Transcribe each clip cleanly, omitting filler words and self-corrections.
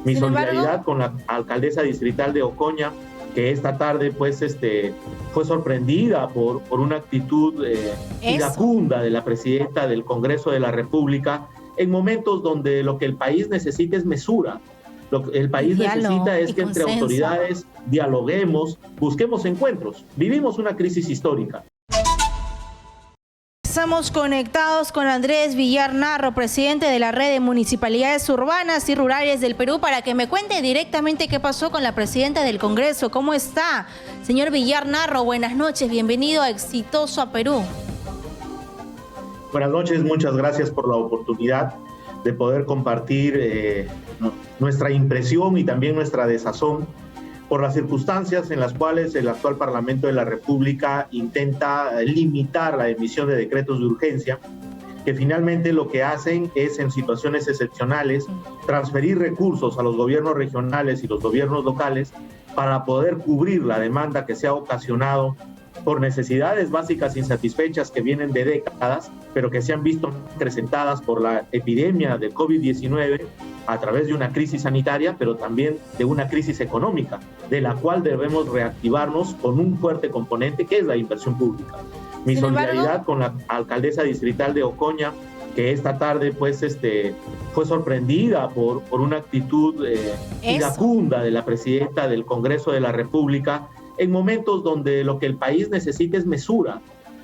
Mi Sin embargo, solidaridad con la alcaldesa distrital de Ocoña, que esta tarde pues fue sorprendida por una actitud iracunda de la presidenta del Congreso de la República en momentos donde lo que el país necesita es mesura. Lo que el país necesita es que entre autoridades dialoguemos, busquemos encuentros. Vivimos una crisis histórica. Estamos conectados con Andrés Villar Narro, presidente de la Red de Municipalidades Urbanas y Rurales del Perú, para que me cuente directamente qué pasó con la presidenta del Congreso. ¿Cómo está? Señor Villar Narro, buenas noches, bienvenido a Exitoso a Perú. Buenas noches, muchas gracias por la oportunidad de poder compartir nuestra impresión y también nuestra desazón por las circunstancias en las cuales el actual Parlamento de la República intenta limitar la emisión de decretos de urgencia, que finalmente lo que hacen es, en situaciones excepcionales, transferir recursos a los gobiernos regionales y los gobiernos locales para poder cubrir la demanda que se ha ocasionado por necesidades básicas insatisfechas que vienen de décadas, pero que se han visto acrecentadas por la epidemia del COVID-19 a través de una crisis sanitaria, pero también de una crisis económica, de la cual debemos reactivarnos con un fuerte componente que es la inversión pública. Mi solidaridad con la alcaldesa distrital de Ocoña, que esta tarde pues fue sorprendida por una actitud iracunda de la presidenta del Congreso de la República en momentos donde lo que el país necesita es mesura.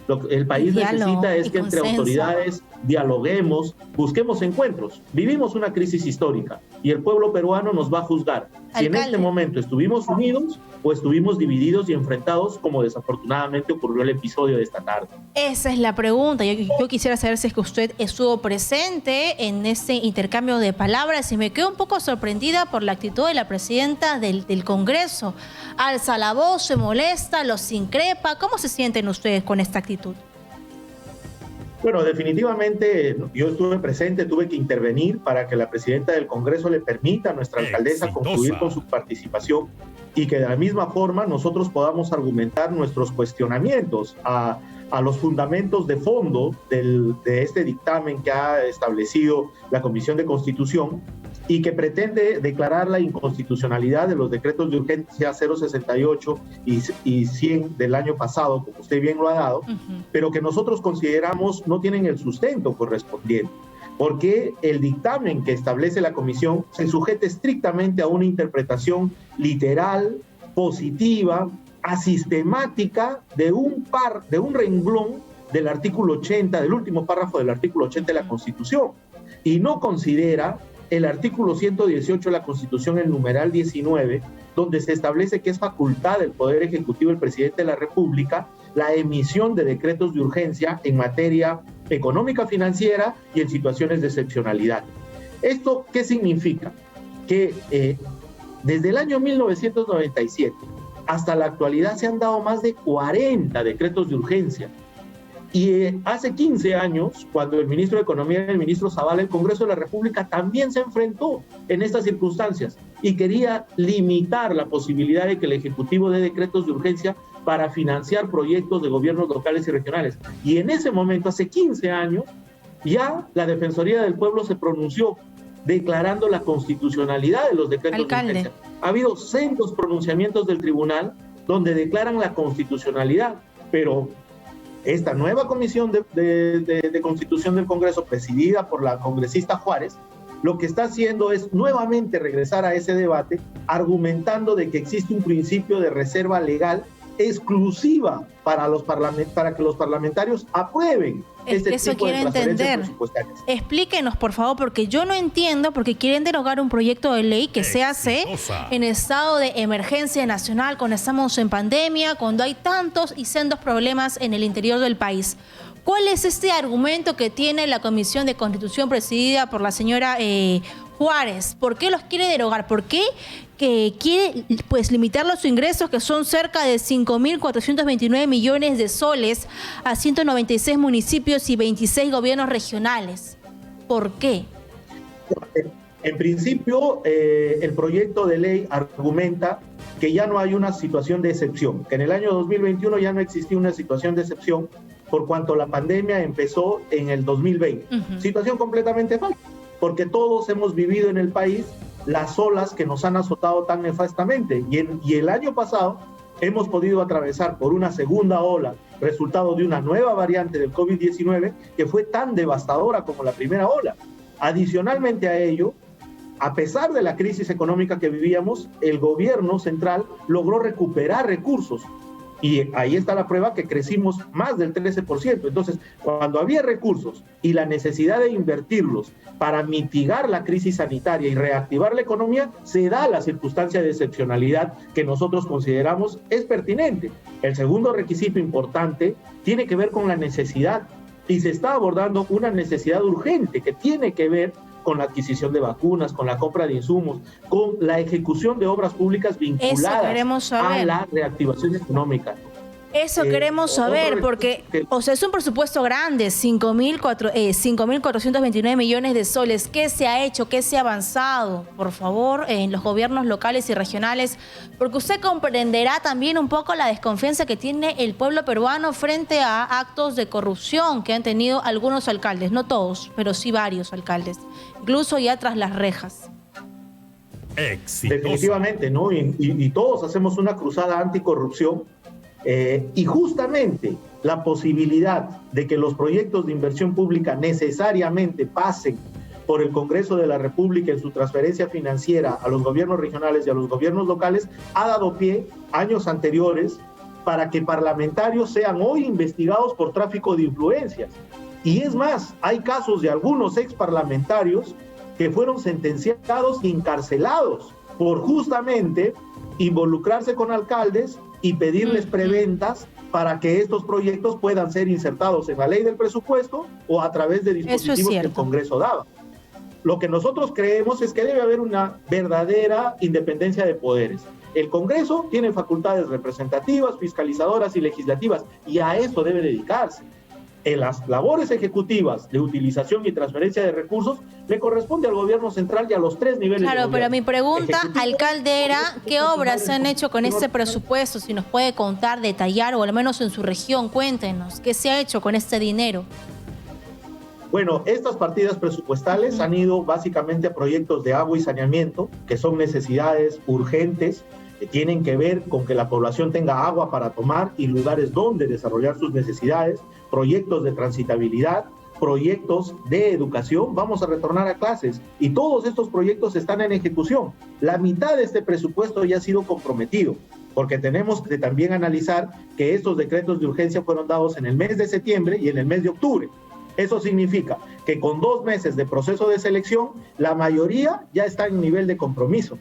Lo que el país necesita es que entre autoridades dialoguemos, busquemos encuentros. Vivimos una crisis histórica y el pueblo peruano nos va a juzgar si en este momento estuvimos unidos o estuvimos divididos y enfrentados, como desafortunadamente ocurrió el episodio de esta tarde. Esa es la pregunta. Yo quisiera saber si es que usted estuvo presente en ese intercambio de palabras y me quedo un poco sorprendida por la actitud de la presidenta del Congreso. Alza la voz, se molesta, los increpa. ¿Cómo se sienten ustedes con esta actitud? Bueno, definitivamente yo estuve presente, tuve que intervenir para que la presidenta del Congreso le permita a nuestra alcaldesa concluir con su participación y que de la misma forma nosotros podamos argumentar nuestros cuestionamientos a los fundamentos de fondo de este dictamen que ha establecido la Comisión de Constitución y que pretende declarar la inconstitucionalidad de los decretos de urgencia 068 y 100 del año pasado, como usted bien lo ha dado, pero que nosotros consideramos no tienen el sustento correspondiente, porque el dictamen que establece la Comisión se sujeta estrictamente a una interpretación literal, positiva, asistemática de un renglón del artículo 80, del último párrafo del artículo 80 de la Constitución, y no considera el artículo 118 de la Constitución, el numeral 19, donde se establece que es facultad del Poder Ejecutivo del Presidente de la República la emisión de decretos de urgencia en materia económica, financiera y en situaciones de excepcionalidad. ¿Esto qué significa? Que desde el año 1997 hasta la actualidad se han dado más de 40 decretos de urgencia. Y hace 15 años, cuando el ministro de Economía era el ministro Zavala, el Congreso de la República también se enfrentó en estas circunstancias y quería limitar la posibilidad de que el Ejecutivo dé decretos de urgencia para financiar proyectos de gobiernos locales y regionales. Y en ese momento, hace 15 años, ya la Defensoría del Pueblo se pronunció declarando la constitucionalidad de los decretos de urgencia. Ha habido cientos pronunciamientos del tribunal donde declaran la constitucionalidad, pero esta nueva comisión de Constitución del Congreso, presidida por la congresista Juárez, lo que está haciendo es nuevamente regresar a ese debate, argumentando de que existe un principio de reserva legal exclusiva para que los parlamentarios aprueben este tipo de transferencias presupuestarias. Explíquenos, por favor, porque yo no entiendo, porque quieren derogar un proyecto de ley que se hace en estado de emergencia nacional, cuando estamos en pandemia, cuando hay tantos y sendos problemas en el interior del país. ¿Cuál es este argumento que tiene la Comisión de Constitución presidida por la señora Juárez? ¿Por qué los quiere derogar? ¿Por qué quiere limitar los ingresos, que son cerca de 5.429 millones de soles, a 196 municipios y 26 gobiernos regionales? ¿Por qué? En principio, el proyecto de ley argumenta que ya no hay una situación de excepción, que en el año 2021 ya no existía una situación de excepción por cuanto la pandemia empezó en el 2020. Situación completamente falsa, porque todos hemos vivido en el país las olas que nos han azotado tan nefastamente. Y el año pasado hemos podido atravesar por una segunda ola, resultado de una nueva variante del COVID-19 que fue tan devastadora como la primera ola. Adicionalmente a ello, a pesar de la crisis económica que vivíamos, el gobierno central logró recuperar recursos. Y ahí está la prueba que crecimos más del 13%. Entonces, cuando había recursos y la necesidad de invertirlos para mitigar la crisis sanitaria y reactivar la economía, se da la circunstancia de excepcionalidad que nosotros consideramos es pertinente. El segundo requisito importante tiene que ver con la necesidad, y se está abordando una necesidad urgente que tiene que ver con la adquisición de vacunas, con la compra de insumos, con la ejecución de obras públicas vinculadas a la reactivación económica. Eso queremos saber, porque, o sea, es un presupuesto grande, 5.429 millones de soles. ¿Qué se ha hecho? ¿Qué se ha avanzado? Por favor, en los gobiernos locales y regionales, porque usted comprenderá también un poco la desconfianza que tiene el pueblo peruano frente a actos de corrupción que han tenido algunos alcaldes, no todos, pero sí varios alcaldes, incluso ya tras las rejas. Exitosa. Definitivamente, ¿no? Y todos hacemos una cruzada anticorrupción. Y justamente la posibilidad de que los proyectos de inversión pública necesariamente pasen por el Congreso de la República en su transferencia financiera a los gobiernos regionales y a los gobiernos locales ha dado pie años anteriores para que parlamentarios sean hoy investigados por tráfico de influencias. Y es más, hay casos de algunos exparlamentarios que fueron sentenciados y encarcelados por justamente involucrarse con alcaldes y pedirles preventas para que estos proyectos puedan ser insertados en la ley del presupuesto o a través de dispositivos que el Congreso daba. Lo que nosotros creemos es que debe haber una verdadera independencia de poderes. El Congreso tiene facultades representativas, fiscalizadoras y legislativas, y a eso debe dedicarse. En las labores ejecutivas de utilización y transferencia de recursos le corresponde al gobierno central y a los tres niveles. Claro, pero mi pregunta, alcalde, era ¿qué obras se han hecho con este presupuesto? Si nos puede contar, detallar, o al menos en su región, cuéntenos, ¿qué se ha hecho con este dinero? Bueno, estas partidas presupuestales han ido básicamente a proyectos de agua y saneamiento, que son necesidades urgentes, que tienen que ver con que la población tenga agua para tomar y lugares donde desarrollar sus necesidades, proyectos de transitabilidad, proyectos de educación. Vamos a retornar a clases y todos estos proyectos están en ejecución. La mitad de este presupuesto ya ha sido comprometido, porque tenemos que también analizar que estos decretos de urgencia fueron dados en el mes de septiembre y en el mes de octubre. Eso significa que con 2 meses de proceso de selección, la mayoría ya está en nivel de compromiso.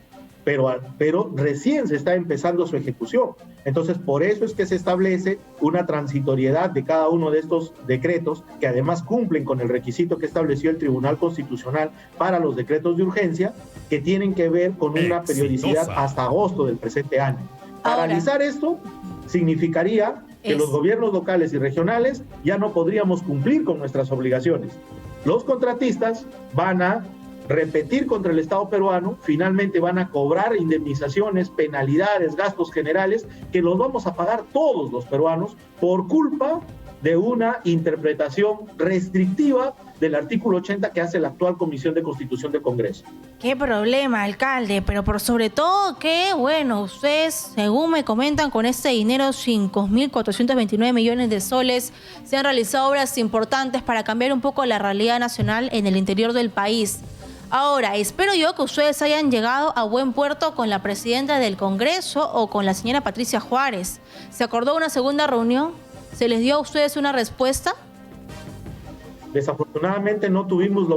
Pero recién se está empezando su ejecución. Entonces, por eso es que se establece una transitoriedad de cada uno de estos decretos, que además cumplen con el requisito que estableció el Tribunal Constitucional para los decretos de urgencia, que tienen que ver con una periodicidad hasta agosto del presente año. Paralizar esto significaría que los gobiernos locales y regionales ya no podríamos cumplir con nuestras obligaciones. Los contratistas van a repetir contra el Estado peruano, finalmente van a cobrar indemnizaciones, penalidades, gastos generales, que los vamos a pagar todos los peruanos por culpa de una interpretación restrictiva del artículo 80 que hace la actual Comisión de Constitución del Congreso. Qué problema, alcalde, pero por sobre todo que, bueno, ustedes, según me comentan, con este dinero, 5.429 millones de soles, se han realizado obras importantes para cambiar un poco la realidad nacional en el interior del país. Ahora, espero yo que ustedes hayan llegado a buen puerto con la presidenta del Congreso o con la señora Patricia Juárez. ¿Se acordó una segunda reunión? ¿Se les dio a ustedes una respuesta? Desafortunadamente no tuvimos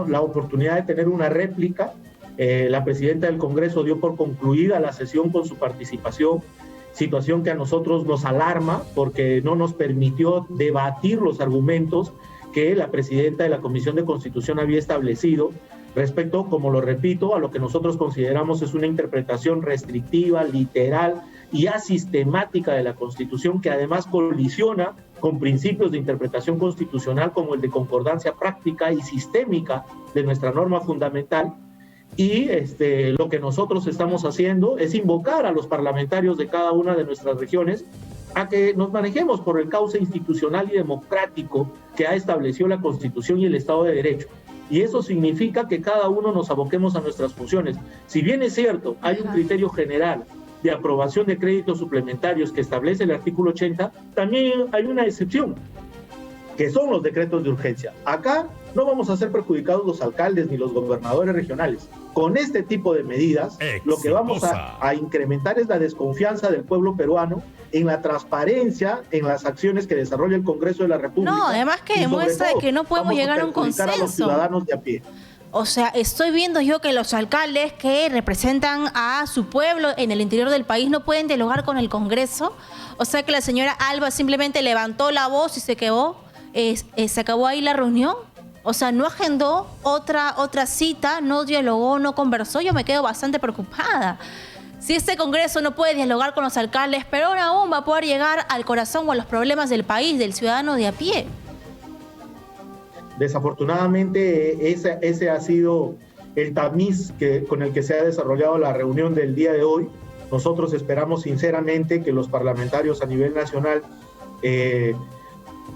la oportunidad de tener una réplica. La presidenta del Congreso dio por concluida la sesión con su participación, situación que a nosotros nos alarma porque no nos permitió debatir los argumentos que la presidenta de la Comisión de Constitución había establecido respecto, como lo repito, a lo que nosotros consideramos es una interpretación restrictiva, literal y asistemática de la Constitución, que además colisiona con principios de interpretación constitucional como el de concordancia práctica y sistémica de nuestra norma fundamental. Y lo que nosotros estamos haciendo es invocar a los parlamentarios de cada una de nuestras regiones a que nos manejemos por el cauce institucional y democrático que ha establecido la Constitución y el Estado de Derecho. y eso significa que cada uno nos aboquemos a nuestras funciones. Si bien es cierto, hay un criterio general de aprobación de créditos suplementarios que establece el artículo 80, también hay una excepción, que son los decretos de urgencia. Acá no vamos a ser perjudicados los alcaldes ni los gobernadores regionales. Con este tipo de medidas, lo que vamos a incrementar es la desconfianza del pueblo peruano en la transparencia, en las acciones que desarrolla el Congreso de la República. No, además que demuestra que no podemos llegar a un consenso. A los ciudadanos de a pie. O sea, estoy viendo yo que los alcaldes que representan a su pueblo en el interior del país no pueden dialogar con el Congreso. O sea que la señora Alba simplemente levantó la voz y se quedó, se acabó ahí la reunión. O sea, no agendó otra cita, no dialogó, no conversó. Yo me quedo bastante preocupada. Si este Congreso no puede dialogar con los alcaldes, pero aún va a poder llegar al corazón o a los problemas del país, del ciudadano de a pie. Desafortunadamente, ese ha sido el tamiz con el que se ha desarrollado la reunión del día de hoy. Nosotros esperamos sinceramente que los parlamentarios a nivel nacional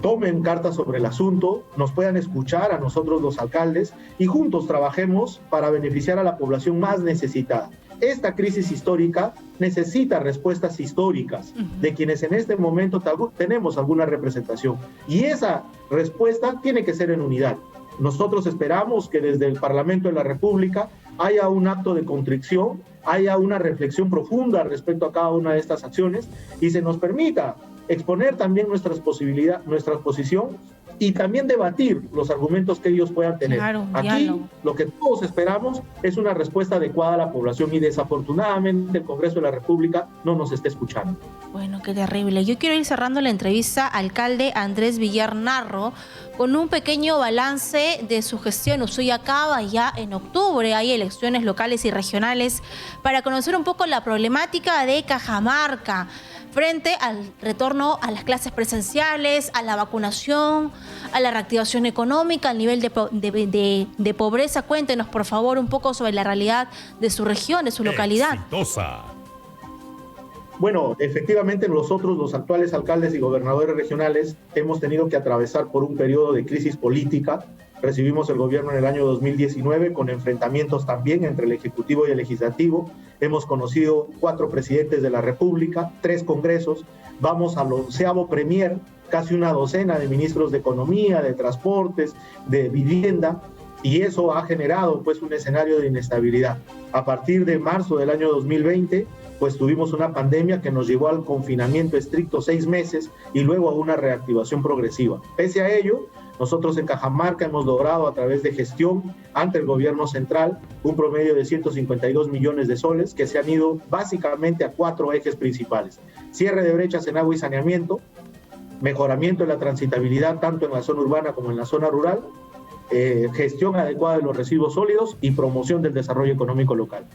tomen cartas sobre el asunto, nos puedan escuchar a nosotros los alcaldes y juntos trabajemos para beneficiar a la población más necesitada. Esta crisis histórica necesita respuestas históricas de quienes en este momento tenemos alguna representación, y esa respuesta tiene que ser en unidad. Nosotros esperamos que desde el Parlamento de la República haya un acto de contrición, haya una reflexión profunda respecto a cada una de estas acciones y se nos permita exponer también nuestra posición y también debatir los argumentos que ellos puedan tener. Claro, aquí lo que todos esperamos es una respuesta adecuada a la población y desafortunadamente el Congreso de la República no nos está escuchando. Bueno, qué terrible. Yo quiero ir cerrando la entrevista al alcalde Andrés Villar Narro con un pequeño balance de su gestión. Ushuaia acaba ya en octubre, hay elecciones locales y regionales, para conocer un poco la problemática de Cajamarca frente al retorno a las clases presenciales, a la vacunación, a la reactivación económica, al nivel de pobreza. Cuéntenos, por favor, un poco sobre la realidad de su región, de su localidad. Exitosa. Bueno, efectivamente nosotros, los actuales alcaldes y gobernadores regionales, hemos tenido que atravesar por un periodo de crisis política. Recibimos el gobierno en el año 2019 con enfrentamientos también entre el Ejecutivo y el Legislativo. Hemos conocido 4 presidentes de la República, 3 congresos. Vamos al 11º premier, casi una docena de ministros de Economía, de Transportes, de Vivienda, y eso ha generado pues un escenario de inestabilidad. A partir de marzo del año 2020, pues tuvimos una pandemia que nos llevó al confinamiento estricto 6 meses y luego a una reactivación progresiva. Pese a ello, nosotros en Cajamarca hemos logrado a través de gestión ante el gobierno central un promedio de 152 millones de soles que se han ido básicamente a 4 ejes principales: cierre de brechas en agua y saneamiento, mejoramiento de la transitabilidad tanto en la zona urbana como en la zona rural, gestión adecuada de los residuos sólidos y promoción del desarrollo económico local.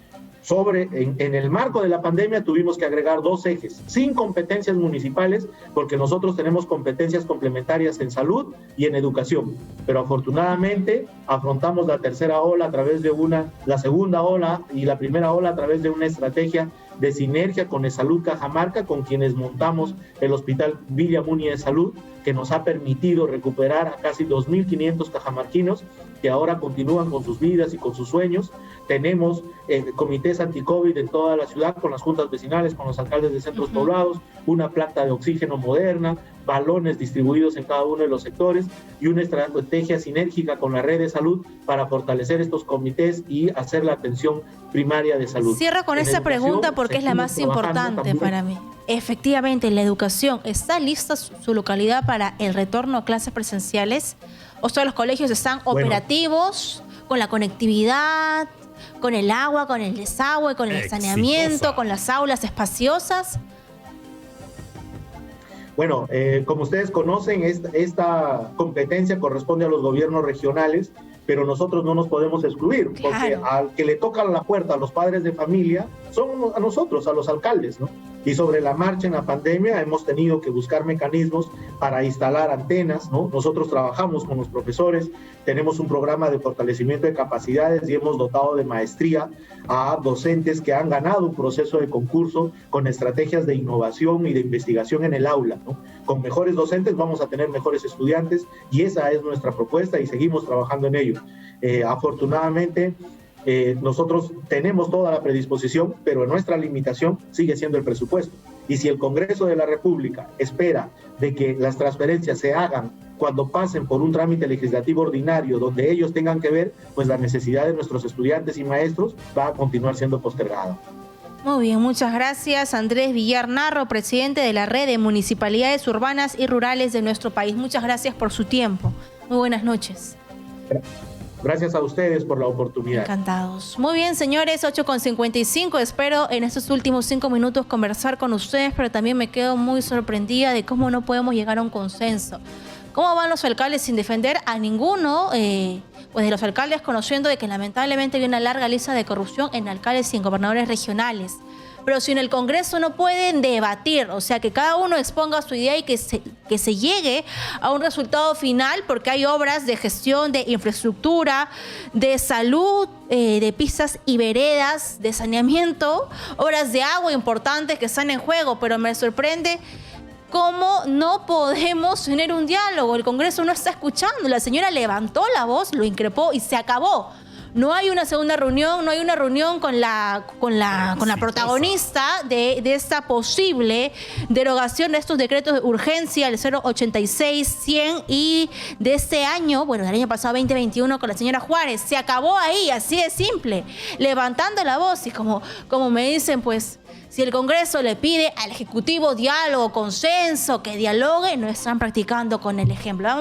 En el marco de la pandemia tuvimos que agregar 2 ejes, sin competencias municipales, porque nosotros tenemos competencias complementarias en salud y en educación. Pero afortunadamente afrontamos la tercera ola a través de la segunda ola y la primera ola a través de una estrategia de sinergia con Salud Cajamarca, con quienes montamos el Hospital Villa Muni de Salud, que nos ha permitido recuperar a casi 2.500 cajamarquinos que ahora continúan con sus vidas y con sus sueños. Tenemos comités anti-COVID en toda la ciudad, con las juntas vecinales, con los alcaldes de centros poblados, una planta de oxígeno moderna, balones distribuidos en cada uno de los sectores y una estrategia sinérgica con la red de salud para fortalecer estos comités y hacer la atención primaria de salud. Cierro con esa pregunta porque es la más importante para mí. Efectivamente, la educación, ¿está lista su localidad para el retorno a clases presenciales? ¿O todos los colegios están operativos, con la conectividad, con el agua, con el desagüe, con el saneamiento, con las aulas espaciosas? Bueno, como ustedes conocen, esta competencia corresponde a los gobiernos regionales, pero nosotros no nos podemos excluir, porque al que le tocan la puerta a los padres de familia son a nosotros, a los alcaldes, ¿no? Y sobre la marcha en la pandemia hemos tenido que buscar mecanismos para instalar antenas, ¿no? Nosotros trabajamos con los profesores, tenemos un programa de fortalecimiento de capacidades y hemos dotado de maestría a docentes que han ganado un proceso de concurso con estrategias de innovación y de investigación en el aula, ¿no? Con mejores docentes vamos a tener mejores estudiantes y esa es nuestra propuesta y seguimos trabajando en ello. Afortunadamente, nosotros tenemos toda la predisposición, pero nuestra limitación sigue siendo el presupuesto. Y si el Congreso de la República espera de que las transferencias se hagan cuando pasen por un trámite legislativo ordinario donde ellos tengan que ver, pues la necesidad de nuestros estudiantes y maestros va a continuar siendo postergada. Muy bien, muchas gracias. Andrés Villar Narro, presidente de la Red de Municipalidades Urbanas y Rurales de nuestro país. Muchas gracias por su tiempo. Muy buenas noches. Gracias a ustedes por la oportunidad. Encantados. Muy bien, señores, 8:55. Espero en estos últimos 5 minutos conversar con ustedes, pero también me quedo muy sorprendida de cómo no podemos llegar a un consenso. ¿Cómo van los alcaldes sin defender a ninguno? Pues de los alcaldes, conociendo de que lamentablemente hay una larga lista de corrupción en alcaldes y en gobernadores regionales. Pero si en el Congreso no pueden debatir, o sea, que cada uno exponga su idea y que se llegue a un resultado final, porque hay obras de gestión, de infraestructura, de salud, de pistas y veredas, de saneamiento, obras de agua importantes que están en juego, pero me sorprende cómo no podemos tener un diálogo. El Congreso no está escuchando. La señora levantó la voz, lo increpó y se acabó. No hay una segunda reunión, no hay una reunión con la protagonista de esta posible derogación de estos decretos de urgencia, el 086, 100 y de este año, bueno, del año pasado 2021 con la señora Juárez. Se acabó ahí, así de simple, levantando la voz y como me dicen, pues, si el Congreso le pide al Ejecutivo diálogo, consenso, que dialogue, no están practicando con el ejemplo. Vamos